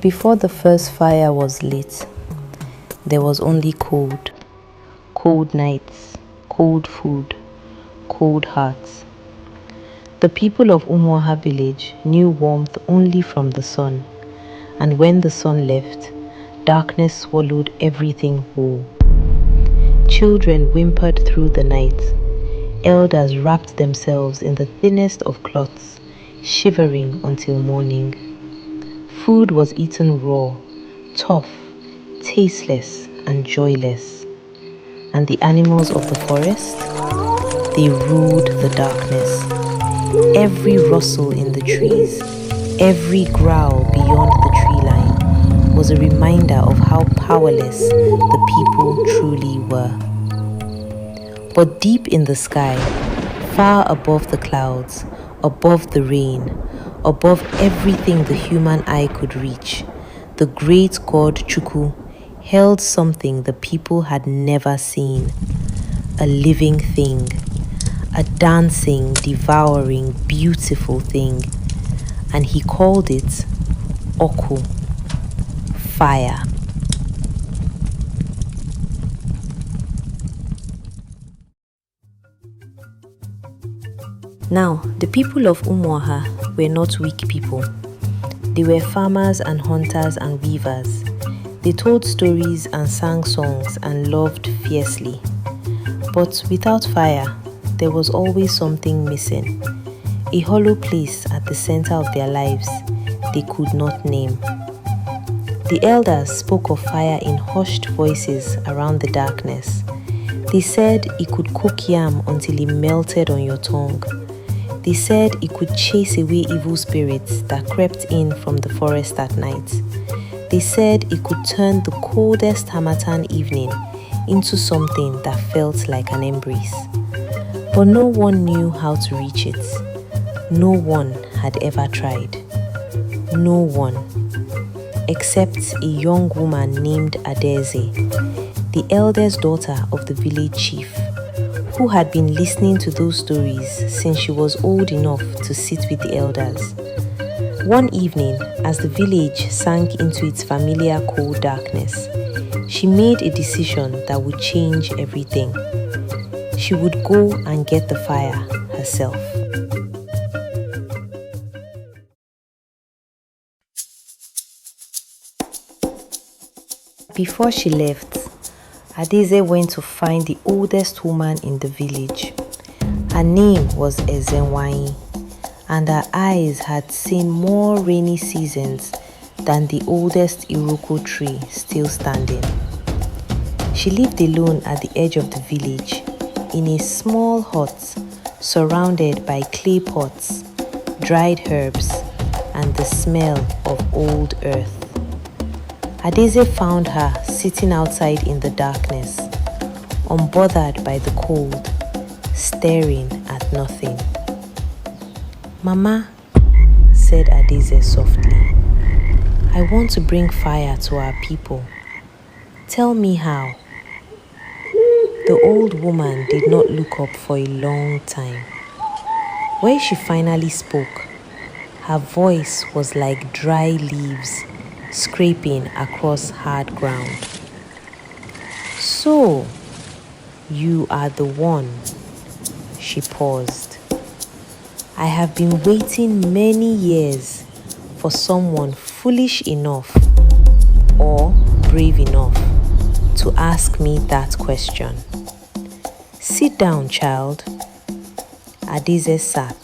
Before the first fire was lit, there was only cold. Cold nights, cold food, cold hearts. The people of Umuaha village knew warmth only from the sun, and when the sun left, darkness swallowed everything whole. Children whimpered through the night. Elders wrapped themselves in the thinnest of cloths, shivering until morning. Food was eaten raw, tough, tasteless, and joyless. And the animals of the forest, they ruled the darkness. Every rustle in the trees, every growl beyond the tree line was a reminder of how powerless the people truly were. But deep in the sky, far above the clouds, above the rain, above everything the human eye could reach, the great god Chukwu held something the people had never seen. A living thing, a dancing, devouring, beautiful thing. And he called it Oku, fire. Now, the people of Umuaha were not weak people. They were farmers and hunters and weavers. They told stories and sang songs and loved fiercely. But without fire, there was always something missing. A hollow place at the center of their lives they could not name. The elders spoke of fire in hushed voices around the darkness. They said it could cook yam until it melted on your tongue. They said it could chase away evil spirits that crept in from the forest at night. They said it could turn the coldest Harmattan evening into something that felt like an embrace. But no one knew how to reach it. No one had ever tried. No one, except a young woman named Adaeze, the eldest daughter of the village chief, who had been listening to those stories since she was old enough to sit with the elders. One evening, as the village sank into its familiar cold darkness, she made a decision that would change everything. She would go and get the fire herself. Before she left, Adaeze went to find the oldest woman in the village. Her name was Ezenwanyi, and her eyes had seen more rainy seasons than the oldest Iroko tree still standing. She lived alone at the edge of the village, in a small hut surrounded by clay pots, dried herbs, and the smell of old earth. Adaeze found her sitting outside in the darkness, unbothered by the cold, staring at nothing. "Mama," said Adaeze softly, "I want to bring fire to our people. Tell me how." The old woman did not look up for a long time. When she finally spoke, her voice was like dry leaves scraping across hard ground. "So, you are the one." She paused. "I have been waiting many years for someone foolish enough or brave enough to ask me that question. Sit down, child." Adaeze sat.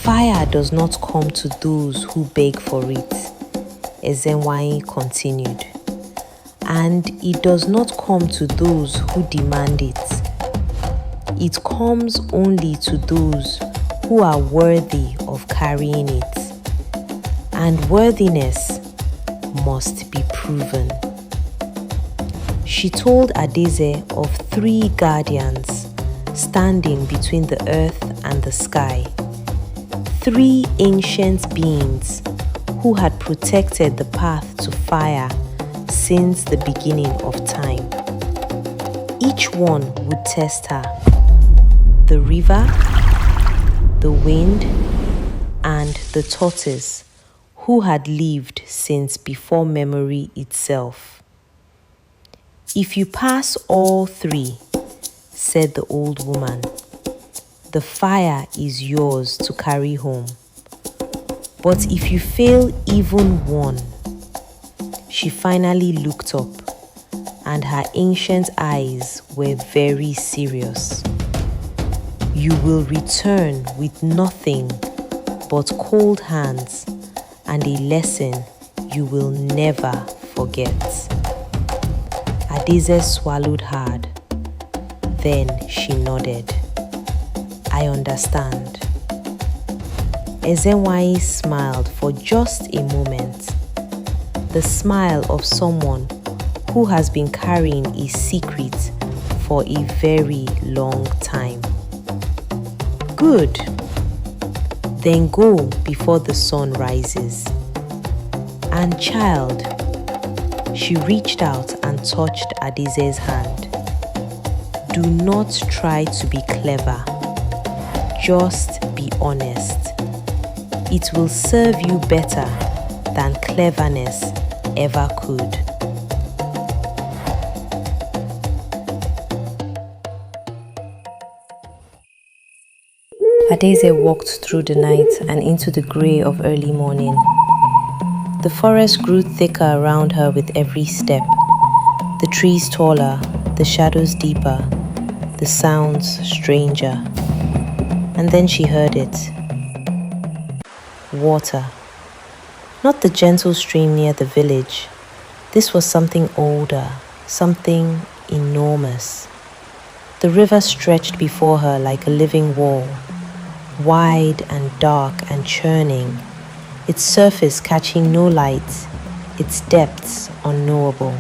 "Fire does not come to those who beg for it," Ezenwanyi continued. "And it does not come to those who demand it. It comes only to those who are worthy of carrying it. And worthiness must be proven." She told Adaeze of 3 guardians standing between the earth and the sky. 3 ancient beings who had protected the path to fire since the beginning of time. Each one would test her. The river, the wind, and the tortoise, who had lived since before memory itself. "If you pass all three," said the old woman, "the fire is yours to carry home. But if you fail even one," she finally looked up, and her ancient eyes were very serious, "you will return with nothing but cold hands and a lesson you will never forget." Adaeze swallowed hard. Then she nodded. "I understand." Ezenwanyi smiled for just a moment, the smile of someone who has been carrying a secret for a very long time. "Good. Then go before the sun rises. And child," she reached out and touched Adaeze's hand, "do not try to be clever. Just be honest. It will serve you better than cleverness ever could." Adaeze walked through the night and into the grey of early morning. The forest grew thicker around her with every step, the trees taller, the shadows deeper, the sounds stranger. And then she heard it. Water. Not the gentle stream near the village. This was something older, something enormous. The river stretched before her like a living wall, wide and dark and churning, its surface catching no light, its depths unknowable.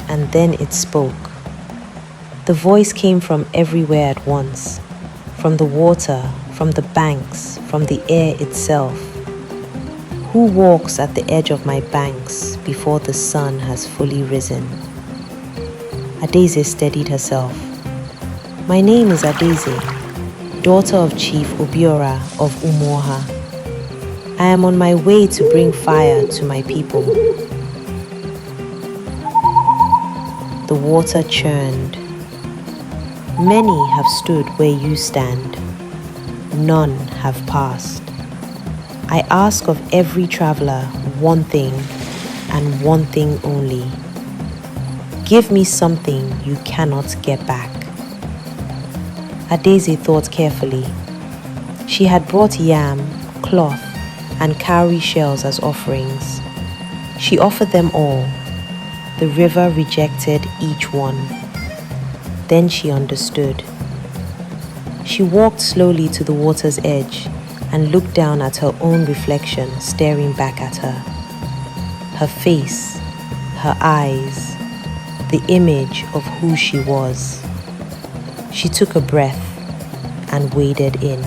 And then it spoke. The voice came from everywhere at once, from the water, from the banks, from the air itself. "Who walks at the edge of my banks before the sun has fully risen?" Adaeze steadied herself. "My name is Adaeze, daughter of Chief Obiora of Umuoha. I am on my way to bring fire to my people." The water churned. "Many have stood where you stand. None have passed. I ask of every traveler one thing and one thing only. Give me something you cannot get back." Adaeze thought carefully. She had brought yam, cloth, and cowrie shells as offerings. She offered them all. The river rejected each one. Then she understood. She walked slowly to the water's edge and looked down at her own reflection staring back at her. Her face, her eyes, the image of who she was. She took a breath and waded in.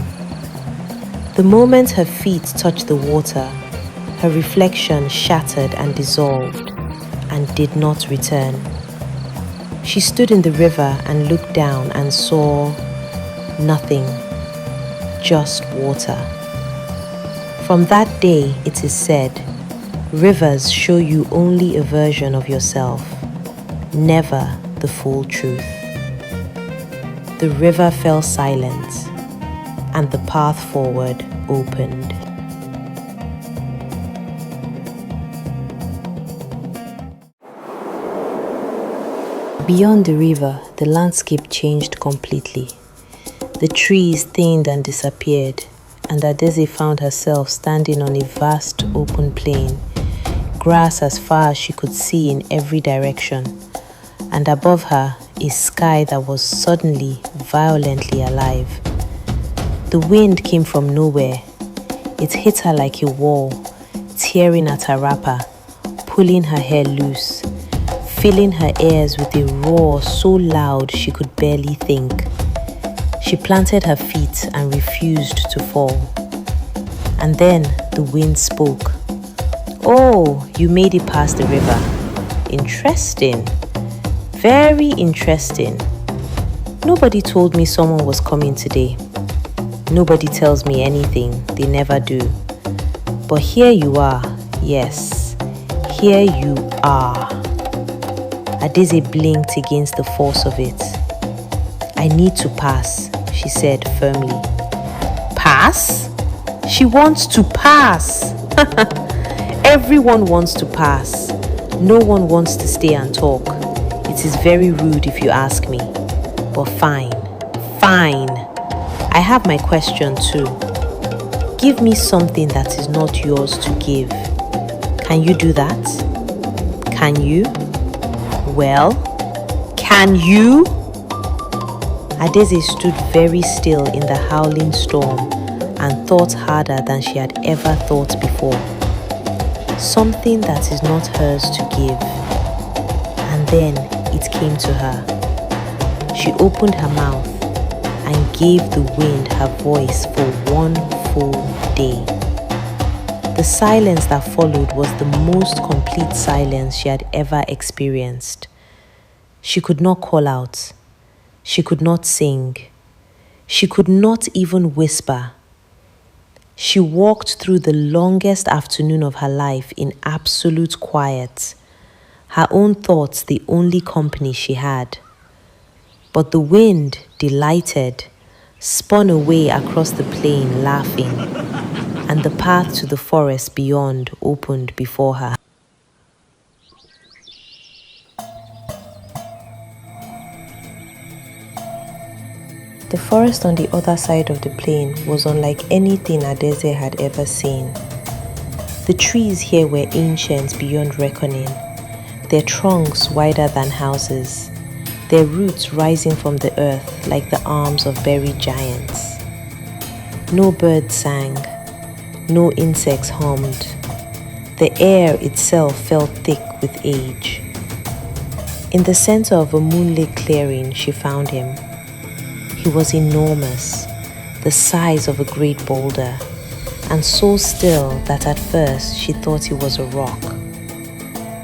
The moment her feet touched the water, her reflection shattered and dissolved and did not return. She stood in the river and looked down and saw nothing, just water. From that day, it is said, rivers show you only a version of yourself, never the full truth. The river fell silent, and the path forward opened. Beyond the river, the landscape changed completely. The trees thinned and disappeared, and Adaeze found herself standing on a vast open plain, grass as far as she could see in every direction, and above her, a sky that was suddenly violently alive. The wind came from nowhere. It hit her like a wall, tearing at her wrapper, pulling her hair loose, filling her ears with a roar so loud she could barely think. She planted her feet and refused to fall. And then the wind spoke. "Oh, you made it past the river. Interesting. Very interesting. Nobody told me someone was coming today. Nobody tells me anything. They never do. But here you are, yes, here you are. Adaeze blinked against the force of it. I need to pass, she said firmly. Pass? She wants to pass. Everyone wants to pass. No one wants to stay and talk. It is very rude if you ask me. But fine. I have my question too. Give me something that is not yours to give. Can you do that? Can you? Well, can you? Adaeze stood very still in the howling storm and thought harder than she had ever thought before. Something that is not hers to give. And then it came to her. She opened her mouth and gave the wind her voice for one full day. The silence that followed was the most complete silence she had ever experienced. She could not call out. She could not sing. She could not even whisper. She walked through the longest afternoon of her life in absolute quiet, her own thoughts the only company she had. But the wind, delighted, spun away across the plain laughing, and the path to the forest beyond opened before her. The forest on the other side of the plain was unlike anything Adaeze had ever seen. The trees here were ancient beyond reckoning, their trunks wider than houses, their roots rising from the earth like the arms of buried giants. No bird sang, no insects hummed. The air itself felt thick with age. In the center of a moonlit clearing, she found him. He was enormous, the size of a great boulder, and so still that at first she thought he was a rock.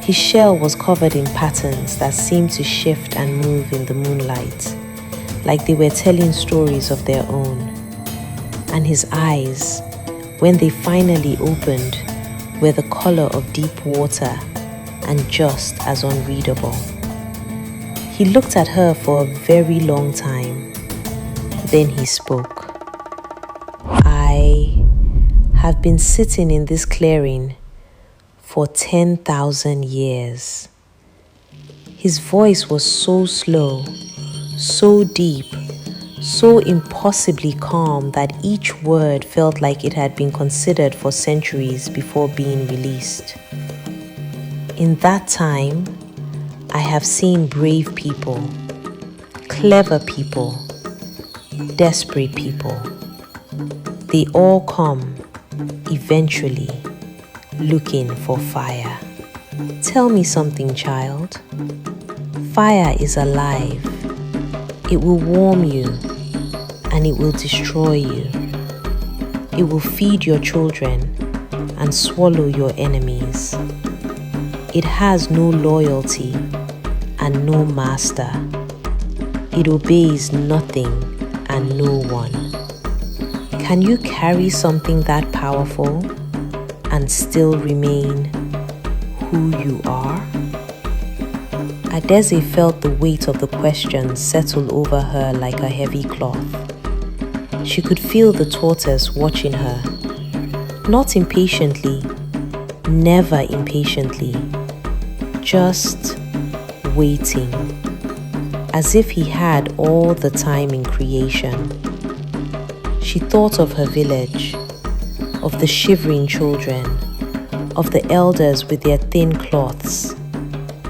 His shell was covered in patterns that seemed to shift and move in the moonlight, like they were telling stories of their own. And his eyes, when they finally opened, were the color of deep water and just as unreadable. He looked at her for a very long time. Then he spoke. I have been sitting in this clearing for 10,000 years. His voice was so slow, so deep, so impossibly calm that each word felt like it had been considered for centuries before being released. In that time, I have seen brave people, clever people, desperate people. They all come, eventually, looking for fire. Tell me something, child. Fire is alive. It will warm you, and it will destroy you. It will feed your children and swallow your enemies. It has no loyalty and no master. It obeys nothing and no one. Can you carry something that powerful and still remain who you are? Adaeze felt the weight of the question settle over her like a heavy cloth. She could feel the tortoise watching her, not impatiently, never impatiently, just waiting, as if he had all the time in creation. She thought of her village, of the shivering children, of the elders with their thin cloths,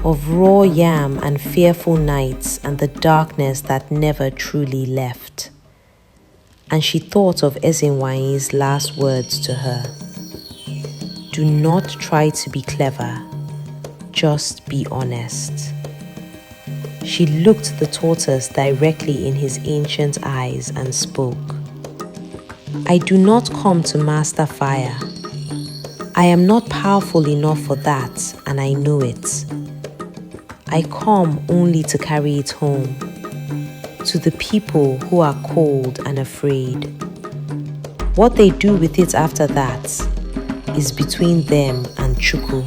of raw yam and fearful nights and the darkness that never truly left. And she thought of Ezenwanyi's last words to her. Do not try to be clever, just be honest. She looked the tortoise directly in his ancient eyes and spoke. I do not come to master fire. I am not powerful enough for that, and I know it. I come only to carry it home, to the people who are cold and afraid. What they do with it after that, is between them and Chuku.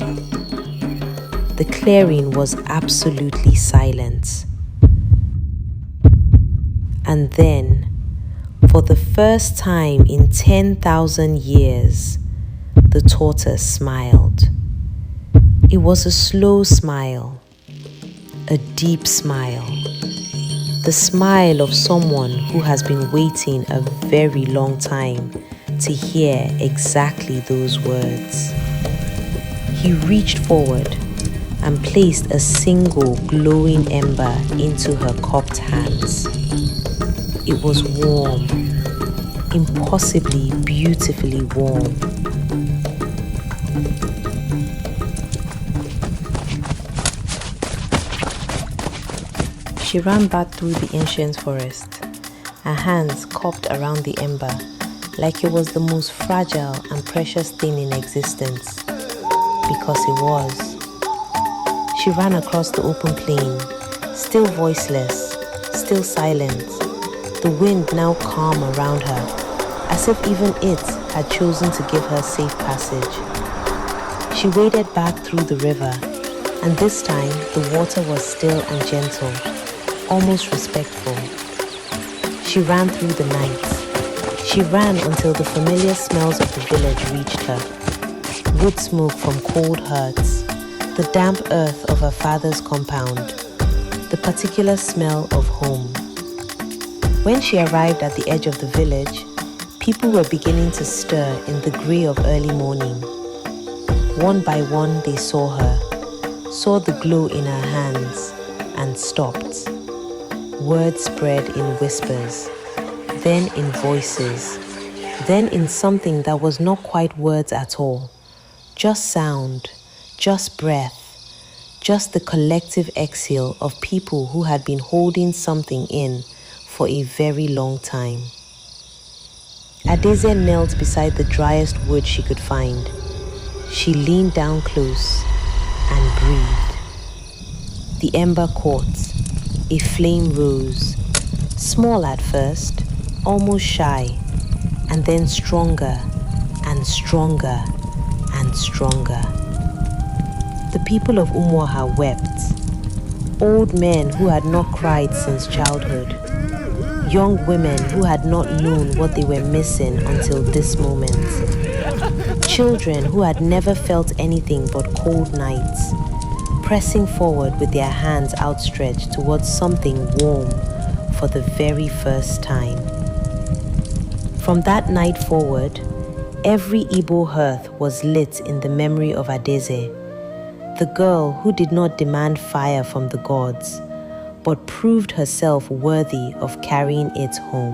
The clearing was absolutely silent. And then, for the first time in 10,000 years, the tortoise smiled. It was a slow smile, a deep smile, the smile of someone who has been waiting a very long time to hear exactly those words. He reached forward and placed a single glowing ember into her cupped hands. It was warm, impossibly beautifully warm. She ran back through the ancient forest, her hands cupped around the ember like it was the most fragile and precious thing in existence, because it was. She ran across the open plain, still voiceless, still silent, the wind now calm around her, as if even it had chosen to give her safe passage. She waded back through the river, and this time the water was still and gentle, almost respectful. She ran through the night. She ran until the familiar smells of the village reached her. Wood smoke from cold hearths, the damp earth of her father's compound, the particular smell of home. When she arrived at the edge of the village, people were beginning to stir in the grey of early morning. One by one they saw her, saw the glow in her hands, and stopped. Words spread in whispers, then in voices, then in something that was not quite words at all. Just sound, just breath, just the collective exhale of people who had been holding something in for a very long time. Adaeze knelt beside the driest wood she could find. She leaned down close and breathed. The ember caught. A flame rose, small at first, almost shy, and then stronger and stronger and stronger. The people of Umuaha wept. Old men who had not cried since childhood. Young women who had not known what they were missing until this moment. Children who had never felt anything but cold nights, pressing forward with their hands outstretched towards something warm for the very first time. From that night forward, every Igbo hearth was lit in the memory of Adaeze, the girl who did not demand fire from the gods, but proved herself worthy of carrying it home.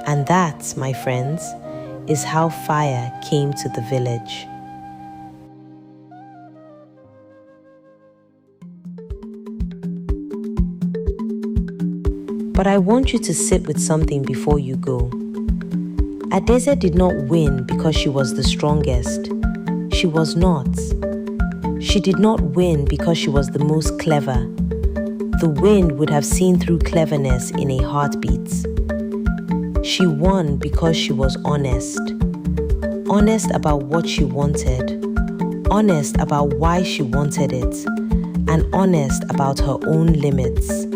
And that, my friends, is how fire came to the village. But I want you to sit with something before you go. Adaeze did not win because she was the strongest. She was not. She did not win because she was the most clever. The wind would have seen through cleverness in a heartbeat. She won because she was honest. Honest about what she wanted. Honest about why she wanted it. And honest about her own limits.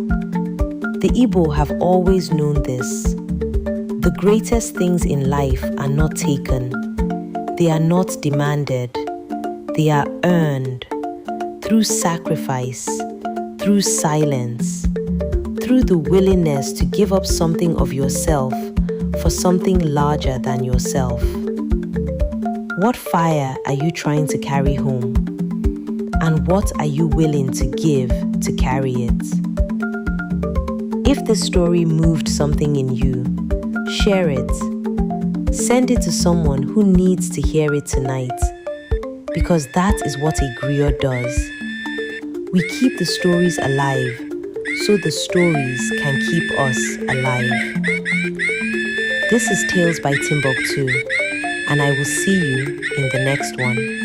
The Igbo have always known this. The greatest things in life are not taken. They are not demanded. They are earned through sacrifice, through silence, through the willingness to give up something of yourself for something larger than yourself. What fire are you trying to carry home? And what are you willing to give to carry it? If this story moved something in you, share it. Send it to someone who needs to hear it tonight, because that is what a griot does. We keep the stories alive so the stories can keep us alive. This is Tales by Timbuktu, and I will see you in the next one.